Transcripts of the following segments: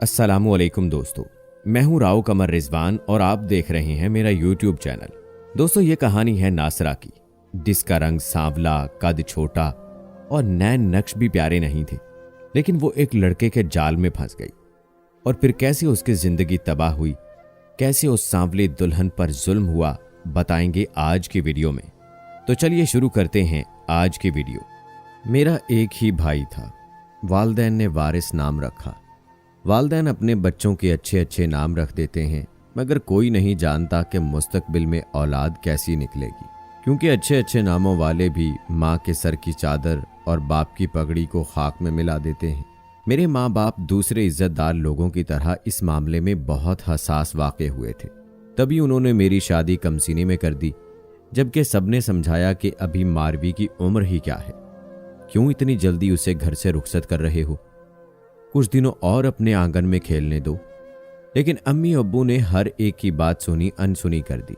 अस्सलामुअलैकुम दोस्तों, मैं हूं राव कमर रिजवान और आप देख रहे हैं मेरा यूट्यूब चैनल। दोस्तों, ये कहानी है नासरा की, जिसका रंग सांवला, कद छोटा और नैन नक्श भी प्यारे नहीं थे, लेकिन वो एक लड़के के जाल में फंस गई और फिर कैसे उसकी जिंदगी तबाह हुई, कैसे उस सांवली दुल्हन पर जुल्म हुआ, बताएंगे आज की वीडियो में। तो चलिए शुरू करते हैं आज की वीडियो। मेरा एक ही भाई था, वालिदैन ने वारिस नाम रखा। वालिदैन अपने बच्चों के अच्छे अच्छे नाम रख देते हैं, मगर कोई नहीं जानता कि मुस्तकबिल में औलाद कैसी निकलेगी, क्योंकि अच्छे अच्छे नामों वाले भी माँ के सर की चादर और बाप की पगड़ी को खाक में मिला देते हैं। मेरे माँ बाप दूसरे इज्जतदार लोगों की तरह इस मामले में बहुत हसास वाक़े हुए थे, तभी उन्होंने मेरी शादी कमसीने में कर दी, जबकि सबने समझाया कि अभी मारवी की उम्र ही क्या है, क्यों इतनी जल्दी उसे घर से रुखसत कर रहे हो, कुछ दिनों और अपने आंगन में खेलने दो। लेकिन अम्मी अब्बू ने हर एक की बात सुनी अनसुनी कर दी।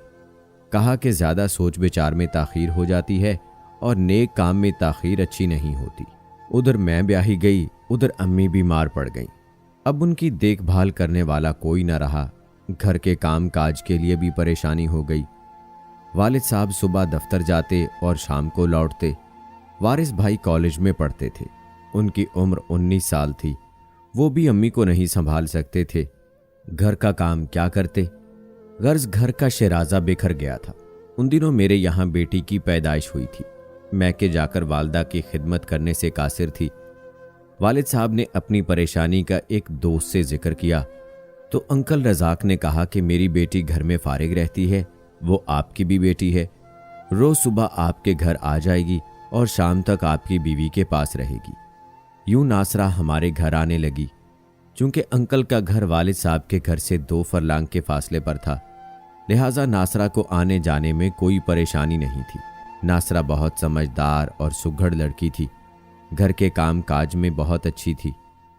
कहा कि ज्यादा सोच विचार में ताखीर हो जाती है और नेक काम में ताखीर अच्छी नहीं होती। उधर मैं ब्याही गई, उधर अम्मी बीमार पड़ गई। अब उनकी देखभाल करने वाला कोई न रहा, घर के काम काज के लिए भी परेशानी हो गई। वालिद साहब सुबह दफ्तर जाते और शाम को लौटते। वारिस भाई कॉलेज में पढ़ते थे, उनकी उम्र 19 साल थी, वो भी अम्मी को नहीं संभाल सकते थे। घर का काम क्या करते, गर्ज घर का शराजा बिखर गया था। उन दिनों मेरे यहाँ बेटी की पैदाइश हुई थी। मैं के जाकर वालदा की खिदमत करने से कासिर थी। वालिद साहब ने अपनी परेशानी का एक दोस्त से जिक्र किया तो अंकल रजाक ने कहा कि मेरी बेटी घर में फारिग रहती है, वो आपकी भी बेटी है, रोज सुबह आपके घर आ जाएगी और शाम तक आपकी बीवी के पास रहेगी। यूं नासरा हमारे घर आने लगी। चूंकि अंकल का घर वालिद साहब के घर से 2 फरलांग के फासले पर था, लिहाजा नासरा को आने जाने में कोई परेशानी नहीं थी। नासरा बहुत समझदार और सुघड़ लड़की थी, घर के काम काज में बहुत अच्छी थी।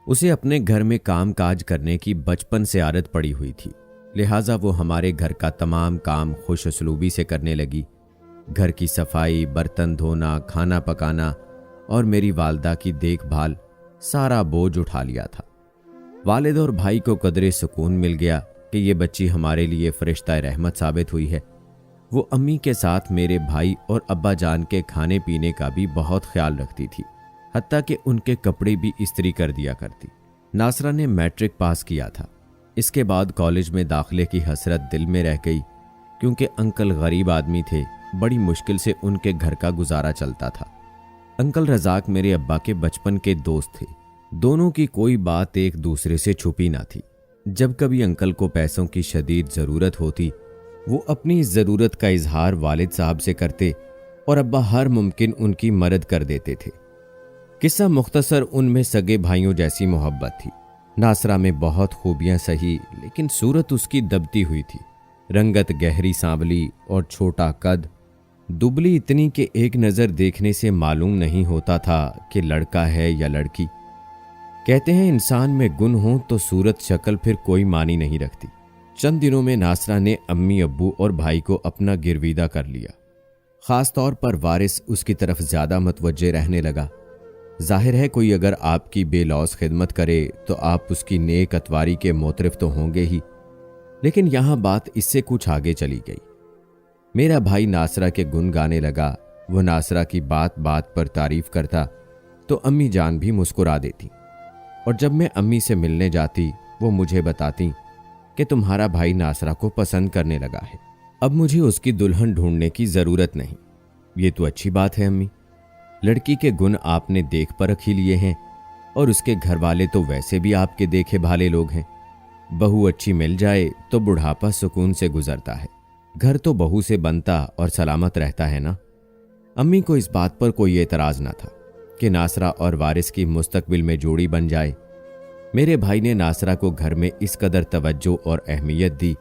उसे अपने घर में काम काज करने की बचपन से आदत पड़ी हुई थी, लिहाजा वो हमारे घर का तमाम काम खुश उसलूबी से करने लगी। घर की सफाई, बर्तन धोना, खाना पकाना और मेरी वालदा की देखभाल, सारा बोझ उठा लिया था। वालिद और भाई को कदरे सुकून मिल गया कि ये बच्ची हमारे लिए फरिश्ता रहमत साबित हुई है। वो अम्मी के साथ मेरे भाई और अब्बा जान के खाने पीने का भी बहुत ख्याल रखती थी, हत्ता कि उनके कपड़े भी इस्त्री कर दिया करती। नासरा ने मैट्रिक पास किया था। इसके बाद कॉलेज में दाखिले की हसरत दिल में रह गई, क्योंकि अंकल गरीब आदमी थे, बड़ी मुश्किल से उनके घर का गुजारा चलता था। अंकल रजाक मेरे अब्बा के बचपन के दोस्त थे। दोनों की कोई बात एक दूसरे से छुपी ना थी। जब कभी अंकल को पैसों की शदीद ज़रूरत होती, वो अपनी इस ज़रूरत का इजहार वालिद साहब से करते और अब्बा हर मुमकिन उनकी मदद कर देते थे। किस्सा मुख्तसर, उनमें सगे भाइयों जैसी मोहब्बत थी। नासरा में बहुत खूबियाँ सही, लेकिन सूरत उसकी दबती हुई थी। रंगत गहरी सांवली और छोटा कद, दुबली इतनी कि एक नज़र देखने से मालूम नहीं होता था कि लड़का है या लड़की। कहते हैं इंसान में गुण हो तो सूरत शक्ल फिर कोई मानी नहीं रखती। चंद दिनों में नासरा ने अम्मी अब्बू और भाई को अपना गिरवीदा कर लिया। ख़ास तौर पर वारिस उसकी तरफ ज़्यादा मुतवज्जे रहने लगा। जाहिर है कोई अगर आपकी बेलौस खिदमत करे तो आप उसकी नेक अतवारी के मोतरफ तो होंगे ही, लेकिन यहाँ बात इससे कुछ आगे चली गई। मेरा भाई नासरा के गुण गाने लगा। वो नासरा की बात बात पर तारीफ करता तो अम्मी जान भी मुस्कुरा देती, और जब मैं अम्मी से मिलने जाती वो मुझे बताती कि तुम्हारा भाई नासरा को पसंद करने लगा है, अब मुझे उसकी दुल्हन ढूंढने की ज़रूरत नहीं। ये तो अच्छी बात है अम्मी, लड़की के गुण आपने देख परख ही लिए हैं और उसके घर वाले तो वैसे भी आपके देखे भाले लोग हैं। बहू अच्छी मिल जाए तो बुढ़ापा सुकून से गुजरता है, घर तो बहू से बनता और सलामत रहता है ना। अम्मी को इस बात पर कोई एतराज़ ना था कि नासरा और वारिस की मुस्तकबिल में जोड़ी बन जाए। मेरे भाई ने नासरा को घर में इस कदर तवज्जो और अहमियत दी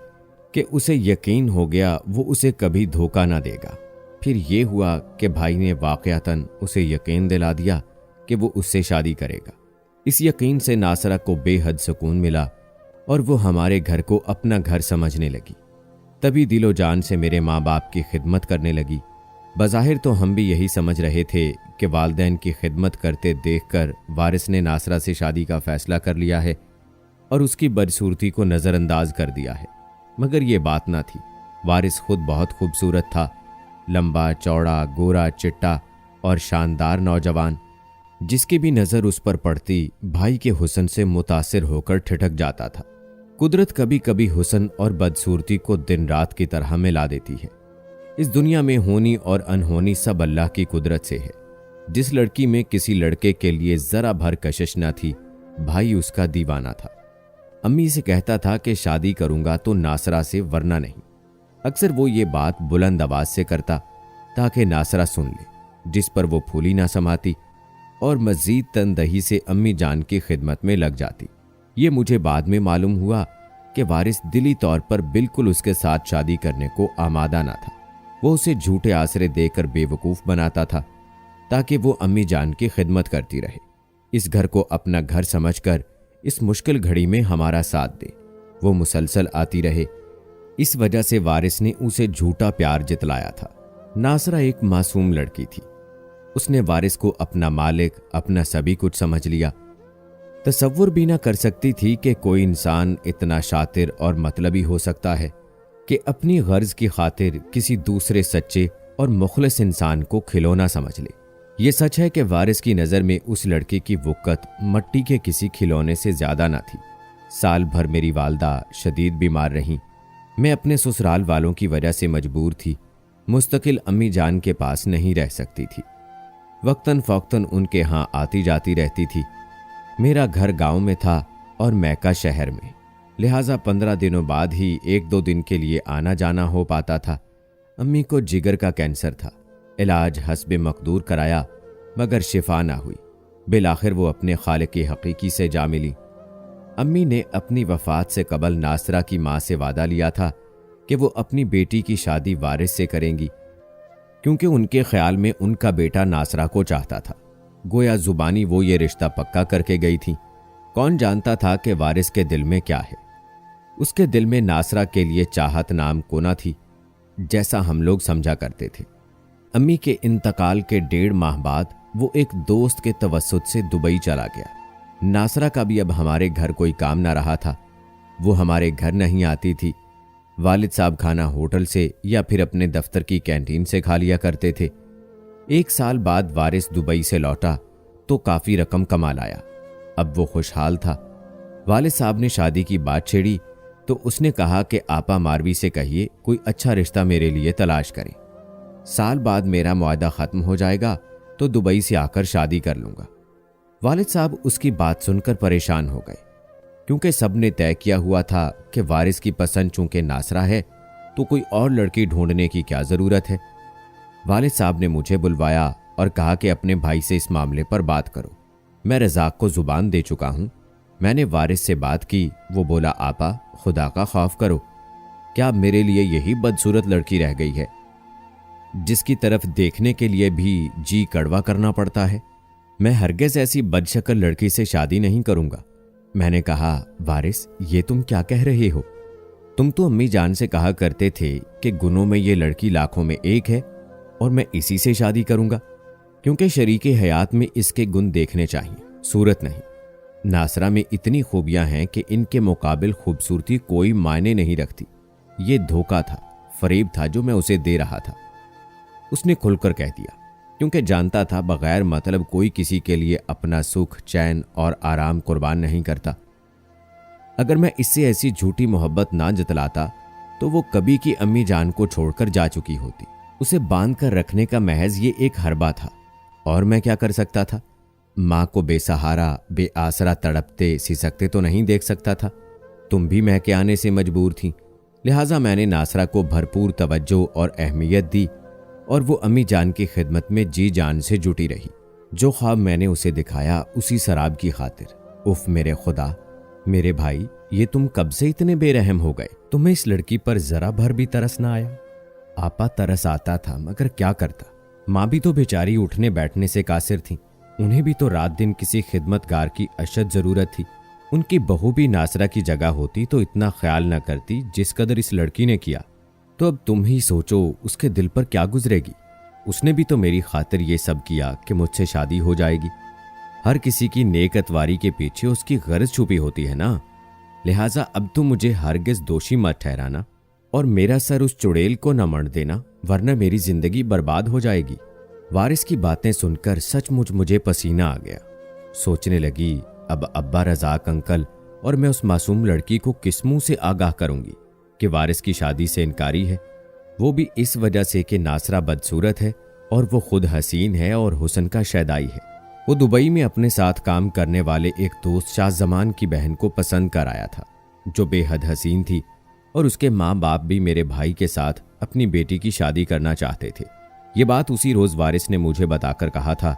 कि उसे यकीन हो गया वो उसे कभी धोखा ना देगा। फिर ये हुआ कि भाई ने वाक़यातन उसे यकीन दिला दिया कि वो उससे शादी करेगा। इस यकीन से नासरा को बेहद सुकून मिला और वो हमारे घर को अपना घर समझने लगी। तभी दिलो जान से मेरे माँ बाप की खिदमत करने लगी। बज़ाहिर तो हम भी यही समझ रहे थे कि वालिदैन की खिदमत करते देखकर वारिस ने नासरा से शादी का फैसला कर लिया है, और उसकी बदसूरती को नजरअंदाज कर दिया है। मगर ये बात ना थी। वारिस खुद बहुत खूबसूरत था, लंबा चौड़ा, गोरा चिट्टा और शानदार नौजवान। जिसकी भी नजर उस पर पड़ती भाई के हुस्न से मुतासिर होकर ठिठक जाता था। कुदरत कभी कभी हुस्न और बदसूरती को दिन रात की तरह मिला देती है। इस दुनिया में होनी और अनहोनी सब अल्लाह की कुदरत से है। जिस लड़की में किसी लड़के के लिए जरा भर कशिश न थी, भाई उसका दीवाना था। अम्मी से कहता था कि शादी करूंगा तो नासरा से, वरना नहीं। अक्सर वो ये बात बुलंद आवाज से करता ताकि नासरा सुन ले, जिस पर वो फूली ना समाती और मजीद तनदही से अम्मी जान की खिदमत में लग जाती। ये मुझे बाद में मालूम हुआ कि वारिस दिली तौर पर बिल्कुल उसके साथ शादी करने को आमादा ना था। वो उसे झूठे आसरे देकर बेवकूफ बनाता था ताकि वो अम्मी जान की खिदमत करती रहे, इस घर को अपना घर समझकर इस मुश्किल घड़ी में हमारा साथ दे, वो मुसलसल आती रहे। इस वजह से वारिस ने उसे झूठा प्यार जितलाया था। नासरा एक मासूम लड़की थी। उसने वारिस को अपना मालिक, अपना सभी कुछ समझ लिया। तसव्वुर भी ना कर सकती थी कि कोई इंसान इतना शातिर और मतलबी हो सकता है कि अपनी गर्ज की खातिर किसी दूसरे सच्चे और मुखलिस इंसान को खिलौना समझ ले। ये सच है कि वारिस की नज़र में उस लड़की की वुक़्क़त मट्टी के किसी खिलौने से ज़्यादा ना थी। साल भर मेरी वालदा शदीद बीमार रहीं। मैं अपने ससुराल वालों की वजह से मजबूर थी, मुस्तकिल अम्मी जान के पास नहीं रह सकती थी। वक्तन फ़ौक्तन उनके यहाँ आती जाती रहती थी। मेरा घर गांव में था और मैका शहर में, लिहाजा 15 दिनों बाद ही 1-2 दिन के लिए आना जाना हो पाता था। अम्मी को जिगर का कैंसर था। इलाज हस्बे मकदूर कराया मगर शिफा ना हुई। बिलाखिर वो अपने खालिक हकीकी से जा मिली। अम्मी ने अपनी वफात से कबल नासरा की माँ से वादा लिया था कि वो अपनी बेटी की शादी वारिस से करेंगी, क्योंकि उनके ख्याल में उनका बेटा नासरा को चाहता था। गोया जुबानी वो ये रिश्ता पक्का करके गई थी। कौन जानता था कि वारिस के दिल में क्या है। उसके दिल में नासरा के लिए चाहत नाम को ना थी, जैसा हम लोग समझा करते थे। अम्मी के इंतकाल के 1.5 माह बाद वो एक दोस्त के तवस्सुत से दुबई चला गया। नासरा का भी अब हमारे घर कोई काम ना रहा था। वो हमारे घर नहीं आती थी। वालिद साहब खाना होटल से या फिर अपने दफ्तर की कैंटीन से खा लिया करते थे। 1 साल बाद वारिस दुबई से लौटा तो काफ़ी रकम कमा लाया। अब वो खुशहाल था। वालिद साहब ने शादी की बात छेड़ी तो उसने कहा कि आपा मारवी से कहिए कोई अच्छा रिश्ता मेरे लिए तलाश करें। साल बाद मेरा मुआहदा ख़त्म हो जाएगा तो दुबई से आकर शादी कर लूँगा। वालिद साहब उसकी बात सुनकर परेशान हो गए, क्योंकि सब ने तय किया हुआ था कि वारिस की पसंद चूंकि नासरा है तो कोई और लड़की ढूंढने की क्या ज़रूरत है। वालिद साहब ने मुझे बुलवाया और कहा कि अपने भाई से इस मामले पर बात करो। मैं रज़ाक को ज़ुबान दे चुका हूँ। मैंने वारिस से बात की। वो बोला, आपा खुदा का खौफ करो, क्या मेरे लिए यही बदसूरत लड़की रह गई है जिसकी तरफ देखने के लिए भी जी कड़वा करना पड़ता है? मैं हरगिज़ ऐसी बदशक्ल लड़की से शादी नहीं करूंगा। मैंने कहा, वारिस ये तुम क्या कह रहे हो? तुम तो अम्मी जान से कहा करते थे कि गुनों में ये लड़की लाखों में एक है और मैं इसी से शादी करूंगा, क्योंकि शरीके हयात में इसके गुण देखने चाहिए, सूरत नहीं। नासरा में इतनी खूबियां हैं कि इनके मुकाबिल खूबसूरती कोई मायने नहीं रखती। ये धोखा था, फरेब था जो मैं उसे दे रहा था। उसने खुलकर कह दिया, क्योंकि जानता था बगैर मतलब कोई किसी के लिए अपना सुख, चैन और आराम कुर्बान नहीं करता। अगर मैं इससे ऐसी झूठी मोहब्बत ना जतलाता तो वो कभी की अम्मी जान को छोड़कर जा चुकी होती। उसे बांध कर रखने का महज ये एक हरबा था, और मैं क्या कर सकता था? माँ को बेसहारा, बेआसरा तड़पते सिसकते तो नहीं देख सकता था। तुम भी महके आने से मजबूर थी, लिहाजा मैंने नासरा को भरपूर तवज्जो और अहमियत दी और वो अम्मी जान की खिदमत में जी जान से जुटी रही। जो ख्वाब मैंने उसे दिखाया उसी शराब की खातिर। उफ मेरे खुदा, मेरे भाई, ये तुम कब से इतने बेरहम हो गए? तुम्हें इस लड़की पर जरा भर भी तरस ना आया? आपा तरस आता था, मगर क्या करता। माँ भी तो बेचारी उठने बैठने से कासिर थी। उन्हें भी तो रात दिन किसी खिदमतगार की अशद जरूरत थी। उनकी बहू भी नासरा की जगह होती तो इतना ख्याल न करती जिस कदर इस लड़की ने किया। तो अब तुम ही सोचो उसके दिल पर क्या गुजरेगी। उसने भी तो मेरी खातिर ये सब किया कि मुझसे शादी हो जाएगी। हर किसी की नेक अतवारी के पीछे उसकी गर्ज छुपी होती है ना। लिहाजा अब तुम मुझे हरगिज दोषी मत ठहराना और मेरा सर उस चुड़ैल को न मढ़ देना, वरना मेरी जिंदगी बर्बाद हो जाएगी। वारिस की बातें सुनकर सचमुच मुझे पसीना आ गया। सोचने लगी, अब अब्बा रजाक अंकल और मैं उस मासूम लड़की को किस मुंह से आगाह करूंगी कि वारिस की शादी से इनकारी है, वो भी इस वजह से कि नासरा बदसूरत है और वो खुद हसीन है और हुस्न का शैदाई है। वो दुबई में अपने साथ काम करने वाले एक दोस्त शाहजमान की बहन को पसंद कर आया था, जो बेहद हसीन थी, और उसके माँ बाप भी मेरे भाई के साथ अपनी बेटी की शादी करना चाहते थे। ये बात उसी रोज वारिस ने मुझे बताकर कहा था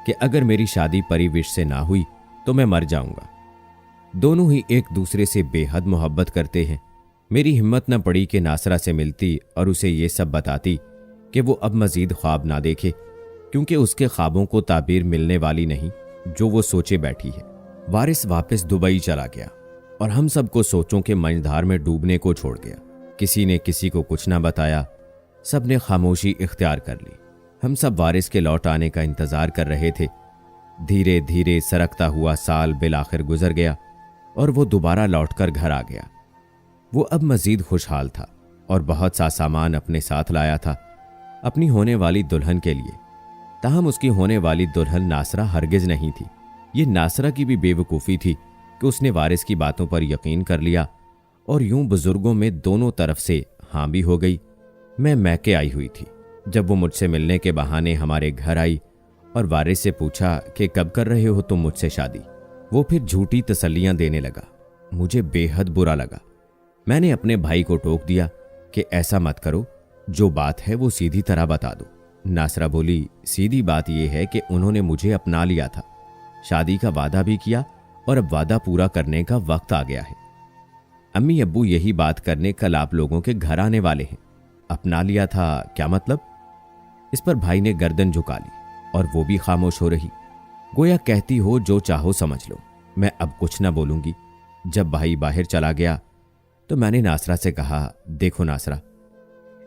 कि अगर मेरी शादी परिविश से ना हुई तो मैं मर जाऊंगा। दोनों ही एक दूसरे से बेहद मोहब्बत करते हैं। मेरी हिम्मत न पड़ी कि नासरा से मिलती और उसे ये सब बताती कि वो अब मजीद ख्वाब ना देखे, क्योंकि उसके ख्वाबों को ताबीर मिलने वाली नहीं जो वो सोचे बैठी है। वारिस वापस दुबई चला गया और हम सबको सोचों के मंझधार में डूबने को छोड़ गया। किसी ने किसी को कुछ ना बताया, सब ने खामोशी इख्तियार कर ली। हम सब वारिस के लौट आने का इंतजार कर रहे थे। धीरे धीरे सरकता हुआ साल बिलाखिर गुजर गया और वो दोबारा लौटकर घर आ गया। वो अब मजीद खुशहाल था और बहुत सा सामान अपने साथ लाया था अपनी होने वाली दुल्हन के लिए। ताहम उसकी होने वाली दुल्हन नासरा हरगिज नहीं थी। ये नासरा की भी बेवकूफ़ी थी कि उसने वारिस की बातों पर यकीन कर लिया और यूं बुजुर्गों में दोनों तरफ से हाँ भी हो गई। मैं मैके आई हुई थी जब वो मुझसे मिलने के बहाने हमारे घर आई और वारिस से पूछा कि कब कर रहे हो तुम मुझसे शादी। वो फिर झूठी तसल्लियां देने लगा। मुझे बेहद बुरा लगा। मैंने अपने भाई को टोक दिया कि ऐसा मत करो, जो बात है वो सीधी तरह बता दो। नासरा बोली, सीधी बात यह है कि उन्होंने मुझे अपना लिया था, शादी का वादा भी किया और अब वादा पूरा करने का वक्त आ गया है। अम्मी अब्बू यही बात करने कल आप लोगों के घर आने वाले हैं। अपना लिया था क्या मतलब? इस पर भाई ने गर्दन झुका ली और वो भी खामोश हो रही, गोया कहती हो जो चाहो समझ लो। मैं अब कुछ ना बोलूंगी। जब भाई बाहर चला गया तो मैंने नासरा से कहा, देखो नासरा,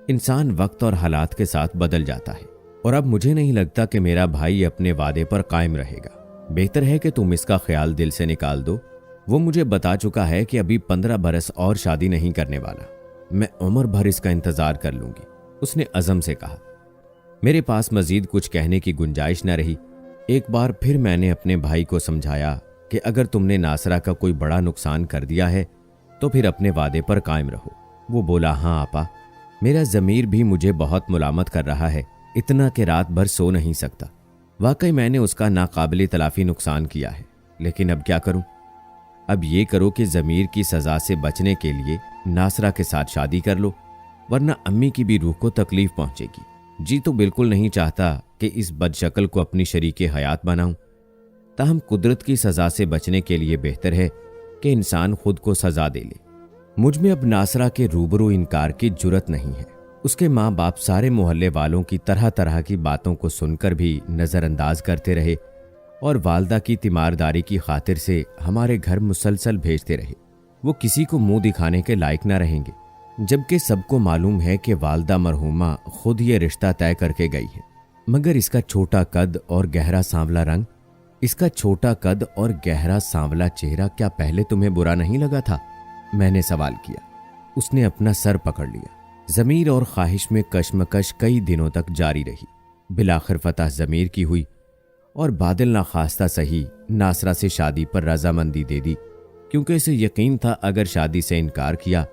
इंसान वक्त और हालात के साथ बदल जाता है और अब मुझे नहीं लगता कि मेरा भाई अपने वादे पर कायम रहेगा। बेहतर है कि तुम इसका ख्याल दिल से निकाल दो। वो मुझे बता चुका है कि अभी 15 बरस और शादी नहीं करने वाला। मैं उम्र भर इसका इंतजार कर लूंगी, उसने अज़म से कहा। मेरे पास मजीद कुछ कहने की गुंजाइश न रही। एक बार फिर मैंने अपने भाई को समझाया कि अगर तुमने नासरा का कोई बड़ा नुकसान कर दिया है तो फिर अपने वादे पर कायम रहो। वो बोला, हाँ आपा, मेरा ज़मीर भी मुझे बहुत मुलामत कर रहा है, इतना कि रात भर सो नहीं सकता। वाकई मैंने उसका नाकाबिल तलाफी नुकसान किया है, लेकिन अब क्या करूं? अब ये करो कि ज़मीर की सज़ा से बचने के लिए नासरा के साथ शादी कर लो, वरना अम्मी की भी रूह को तकलीफ पहुंचेगी। जी तो बिल्कुल नहीं चाहता कि इस बदशक्ल को अपनी शरीके हयात बनाऊं, ताहम कुदरत की सज़ा से बचने के लिए बेहतर है कि इंसान खुद को सज़ा दे ले। मुझ में अब नासरा के रूबरू इनकार की जुर्रत नहीं है। उसके माँ बाप सारे मोहल्ले वालों की तरह तरह की बातों को सुनकर भी नज़रअंदाज करते रहे और वालदा की तीमारदारी की खातिर से हमारे घर मुसलसल भेजते रहे। वो किसी को मुंह दिखाने के लायक न रहेंगे, जबकि सबको मालूम है कि वालदा मरहूमा खुद ये रिश्ता तय करके गई है। मगर इसका छोटा कद और गहरा सांवला रंग, इसका छोटा कद और गहरा सांवला चेहरा क्या पहले तुम्हें बुरा नहीं लगा था? मैंने सवाल किया। उसने अपना सर पकड़ लिया। ज़मीर और ख्वाहिश में कशमकश कई दिनों तक जारी रही। बिलाखिर फतह ज़मीर की हुई और बादल ना खास्ता सही नासरा से शादी पर रजामंदी दे दी, क्योंकि इसे यकीन था अगर शादी से इनकार किया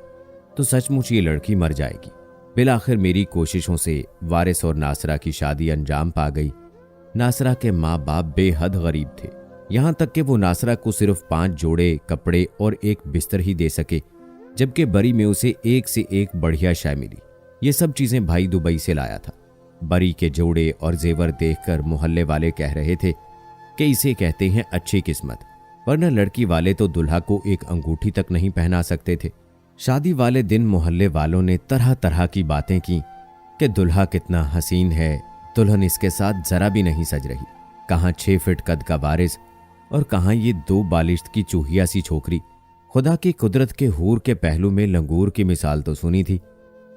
तो सचमुच ये लड़की मर जाएगी। बिलाखिर मेरी कोशिशों से वारिस और नासरा की शादी अंजाम पा गई। नासरा के माँ बाप बेहद गरीब थे, यहाँ तक कि वो नासरा को सिर्फ 5 जोड़े कपड़े और एक बिस्तर ही दे सके, जबकि बरी में उसे एक से एक बढ़िया शय मिली। ये सब चीजें भाई दुबई से लाया था। बरी के जोड़े और जेवर देखकर मोहल्ले वाले कह रहे थे कि इसे कहते हैं अच्छी किस्मत, वरना लड़की वाले तो दुल्हा को एक अंगूठी तक नहीं पहना सकते थे। शादी वाले दिन मोहल्ले वालों ने तरह तरह की बातें की कि दुल्हा कितना हसीन है, दुल्हन इसके साथ जरा भी नहीं सज रही। कहाँ 6 फीट कद का वारिस और कहाँ ये 2 बालिश्त की चूहिया सी छोकरी। खुदा की कुदरत के हूर के पहलू में लंगूर की मिसाल तो सुनी थी,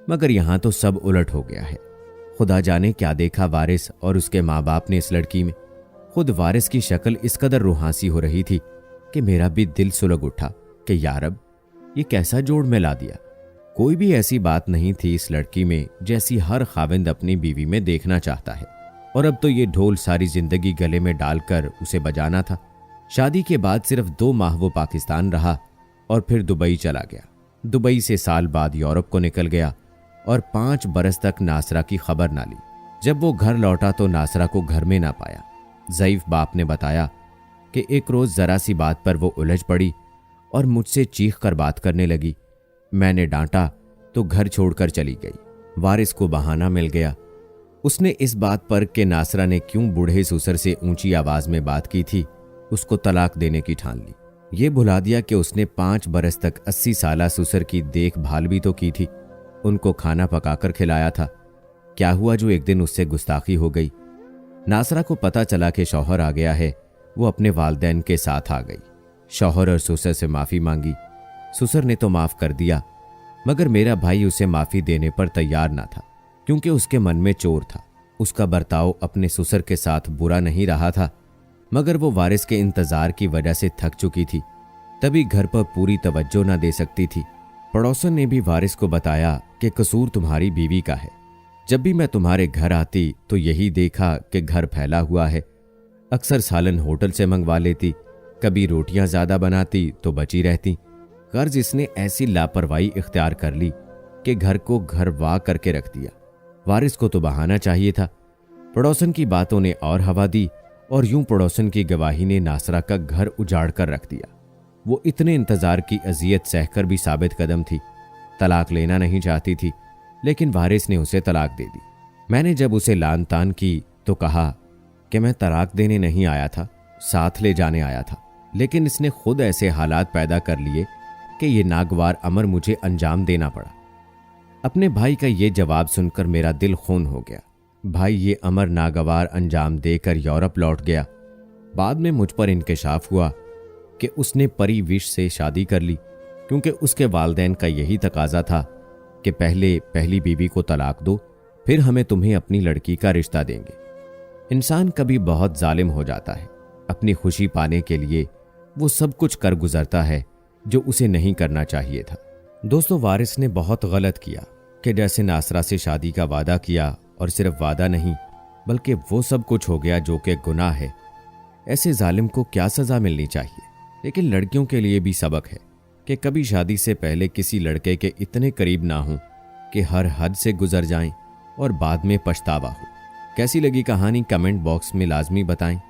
मगर यहाँ तो सब उलट हो गया है। खुदा जाने क्या देखा वारिस और उसके माँ बाप ने इस लड़की में। खुद वारिस की शक्ल इस कदर रूहासी हो रही थी कि मेरा भी दिल सुलग उठा कि यार अब ये कैसा जोड़ मिला दिया। कोई भी ऐसी बात नहीं थी इस लड़की में जैसी हर खाविंद अपनी बीवी में देखना चाहता है। और अब तो ये ढोल सारी जिंदगी गले में डालकर उसे बजाना था। शादी के बाद सिर्फ 2 माह वो पाकिस्तान रहा और फिर दुबई चला गया। दुबई से साल बाद यूरोप को निकल गया और 5 बरस तक नासरा की खबर ना ली। जब वो घर लौटा तो नासरा को घर में ना पाया। ज़ईफ बाप ने बताया कि एक रोज़ ज़रा सी बात पर वो उलझ पड़ी और मुझसे चीख कर बात करने लगी। मैंने डांटा तो घर छोड़कर चली गई। वारिस को बहाना मिल गया। उसने इस बात पर कि नासरा ने क्यों बूढ़े ससुर से ऊंची आवाज में बात की थी, उसको तलाक देने की ठान ली। ये भुला दिया कि उसने 5 बरस तक 80 साला ससुर की देखभाल भी तो की थी, उनको खाना पकाकर खिलाया था। क्या हुआ जो एक दिन उससे गुस्ताखी हो गई। नासरा को पता चला कि शौहर आ गया है। वो अपने वालिदैन के साथ आ गई। शौहर और ससुर से माफ़ी मांगी। ससुर ने तो माफ़ कर दिया, मगर मेरा भाई उसे माफ़ी देने पर तैयार ना था, क्योंकि उसके मन में चोर था। उसका बर्ताव अपने ससुर के साथ बुरा नहीं रहा था, मगर वो वारिस के इंतज़ार की वजह से थक चुकी थी, तभी घर पर पूरी तवज्जो न दे सकती थी। पड़ोसन ने भी वारिस को बताया कि कसूर तुम्हारी बीवी का है। जब भी मैं तुम्हारे घर आती तो यही देखा कि घर फैला हुआ है। अक्सर सालन होटल से मंगवा लेती, कभी रोटियां ज़्यादा बनाती तो बची रहती। कर्ज इसने ऐसी लापरवाही इख्तियार कर ली कि घर को घर वाह करके रख दिया। वारिस को तो बहाना चाहिए था। पड़ोसन की बातों ने और हवा दी और यूं पड़ोसन की गवाही ने नासरा का घर उजाड़ कर रख दिया। वो इतने इंतजार की अजियत सहकर भी साबित कदम थी। तलाक लेना नहीं चाहती थी, लेकिन वारिस ने उसे तलाक दे दी। मैंने जब उसे लान तान की तो कहा कि मैं तलाक देने नहीं आया था, साथ ले जाने आया था, लेकिन इसने खुद ऐसे हालात पैदा कर लिए कि ये नागवार अमर मुझे अंजाम देना पड़ा। अपने भाई का ये जवाब सुनकर मेरा दिल खून हो गया। भाई ये अमर नागवार अंजाम देकर यूरोप लौट गया। बाद में मुझ पर इंकशाफ हुआ कि उसने परी विश से शादी कर ली, क्योंकि उसके वालिदैन का यही तकाजा था कि पहले पहली बीवी को तलाक दो, फिर हमें तुम्हें अपनी लड़की का रिश्ता देंगे। इंसान कभी बहुत जालिम हो जाता है। अपनी खुशी पाने के लिए वो सब कुछ कर गुजरता है जो उसे नहीं करना चाहिए था। दोस्तों, वारिस ने बहुत गलत किया कि जैसे नासरा से शादी का वादा किया, और सिर्फ वादा नहीं बल्कि वो सब कुछ हो गया जो कि गुनाह है। ऐसे जालिम को क्या सज़ा मिलनी चाहिए। लेकिन लड़कियों के लिए भी सबक है कि कभी शादी से पहले किसी लड़के के इतने करीब ना हों कि हर हद से गुजर जाएं और बाद में पछतावा हो। कैसी लगी कहानी कमेंट बॉक्स में लाजमी बताएं।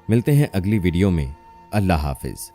मिलते हैं अगली वीडियो में। अल्लाह हाफिज।